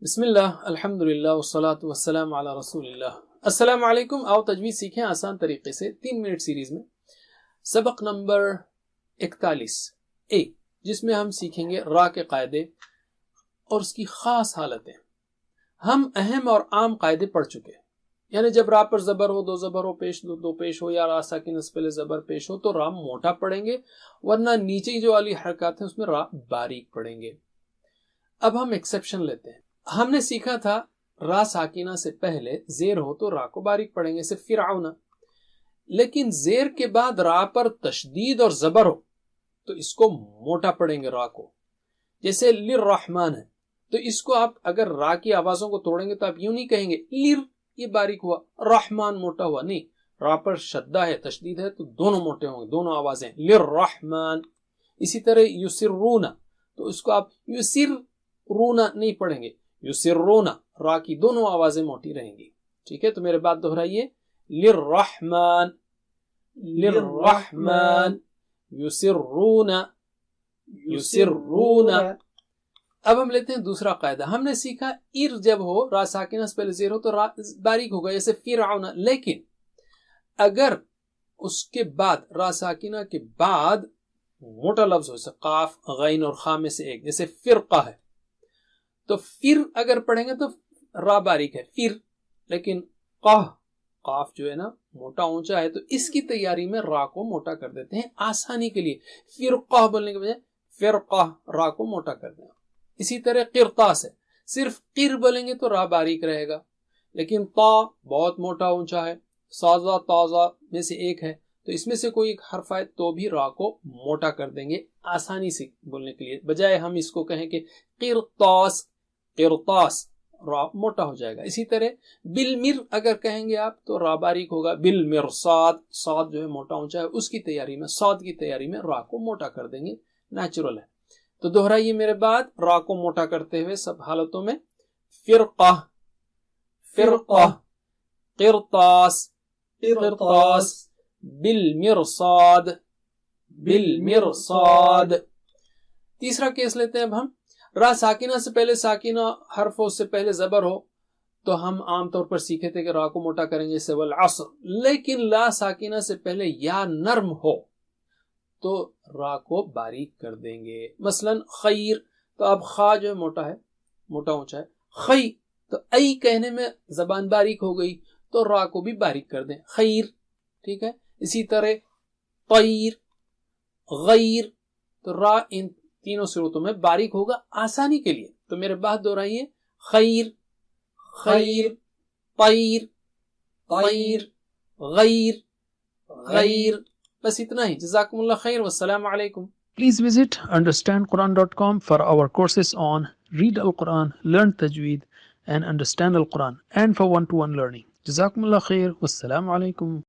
بسم اللہ الحمدللہ والصلاة والسلام علی رسول اللہ۔ السلام علیکم، آؤ تجوید سیکھیں آسان طریقے سے 3 منٹ سیریز میں۔ سبق نمبر 41 اے، جس میں ہم سیکھیں گے را کے قاعدے اور اس کی خاص حالتیں۔ ہم اہم اور عام قاعدے پڑھ چکے ہیں، یعنی جب را پر زبر ہو، دو زبر ہو، پیش دو پیش ہو، یا را ساکن سے پہلے زبر پیش ہو تو را موٹا پڑھیں گے، ورنہ نیچے جو والی حرکات ہیں اس میں را باریک پڑھیں گے۔ اب ہم ایکسیپشن لیتے ہیں۔ ہم نے سیکھا تھا را ساکینہ سے پہلے زیر ہو تو را کو باریک پڑھیں گے، جیسے فرعون، لیکن زیر کے بعد را پر تشدید اور زبر ہو تو اس کو موٹا پڑھیں گے را کو، جیسے للرحمن ہے تو اس کو آپ اگر را کی آوازوں کو توڑیں گے تو آپ یوں نہیں کہیں گے لر یہ باریک ہوا، رحمان موٹا ہوا، نہیں، را پر شدہ ہے، تشدید ہے تو دونوں موٹے ہوں گے، دونوں آوازیں للرحمن۔ اسی طرح یسرون تو اس کو آپ یسرون نہیں پڑھیں گے، یسرون، را کی دونوں آوازیں موٹی رہیں گی۔ ٹھیک ہے، تو میرے بات دہرائیے، للرحمن للرحمن، یسرون یسرون۔ اب ہم لیتے ہیں دوسرا قاعدہ۔ ہم نے سیکھا ایر جب ہو، را ساکنہ سے پہلے زیر ہو تو را باریک ہوگا، جیسے فرعون، لیکن اگر اس کے بعد را ساکنہ کے بعد موٹا لفظ ہو، جیسے قاف غین اور خا میں سے ایک، جیسے فرقہ ہے تو فر اگر پڑھیں گے تو را باریک ہے فر، لیکن قاف جو ہے نا موٹا اونچا ہے تو اس کی تیاری میں را کو موٹا کر دیتے ہیں آسانی کے لیے، فرقہ بولنے کے بجائے فرقہ، را کو موٹا کر دیں۔ اسی طرح قرطاس ہے، صرف قر بولیں گے تو را باریک رہے گا، لیکن تا بہت موٹا اونچا ہے، سازا تازہ میں سے ایک ہے تو اس میں سے کوئی ایک حرف آئے تو بھی را کو موٹا کر دیں گے آسانی سے بولنے کے لیے، بجائے ہم اس کو کہیں کہ قرطاس، قرطاس، را موٹا ہو جائے گا۔ اسی طرح بالمر اگر کہیں گے آپ تو را باریک ہوگا، بالمرصاد، صاد جو ہے موٹا اونچا ہے، اس کی تیاری میں، صاد کی تیاری میں را کو موٹا کر دیں گے، نیچرل ہے۔ تو دہرائیے میرے بعد، را کو موٹا کرتے ہوئے سب حالتوں میں، فرقہ فرقہ، قرطاس قرطاس، بالمرصاد بالمرصاد۔ تیسرا کیس لیتے ہیں اب ہم۔ را ساکنہ سے پہلے ساکنہ حرف ہو، اس سے پہلے زبر ہو تو ہم عام طور پر سیکھے تھے کہ را کو موٹا کریں گے، سے والعصر، لیکن لا ساکنہ سے پہلے یا نرم ہو تو را کو باریک کر دیں گے، مثلا خیر تو اب خا جو ہے موٹا ہے، موٹا اونچا ہے، خی تو ای کہنے میں زبان باریک ہو گئی تو را کو بھی باریک کر دیں، خیر، ٹھیک ہے۔ اسی طرح طیر، غیر تو را ان تینوں صورتوں میں باریک ہوگا آسانی کے لیے۔ تو میرے بات دہرائیے، خیر خیر، طیر طیر، غیر غیر، بس اتنا ہی۔ جزاکم اللہ خیر، والسلام علیکم۔ Please visit understandquran.com for our courses on Read Al-Quran, Learn Tajweed and Understand Al-Quran, and for one-to-one learning. Jazakumullah khair. Wassalamu alaikum.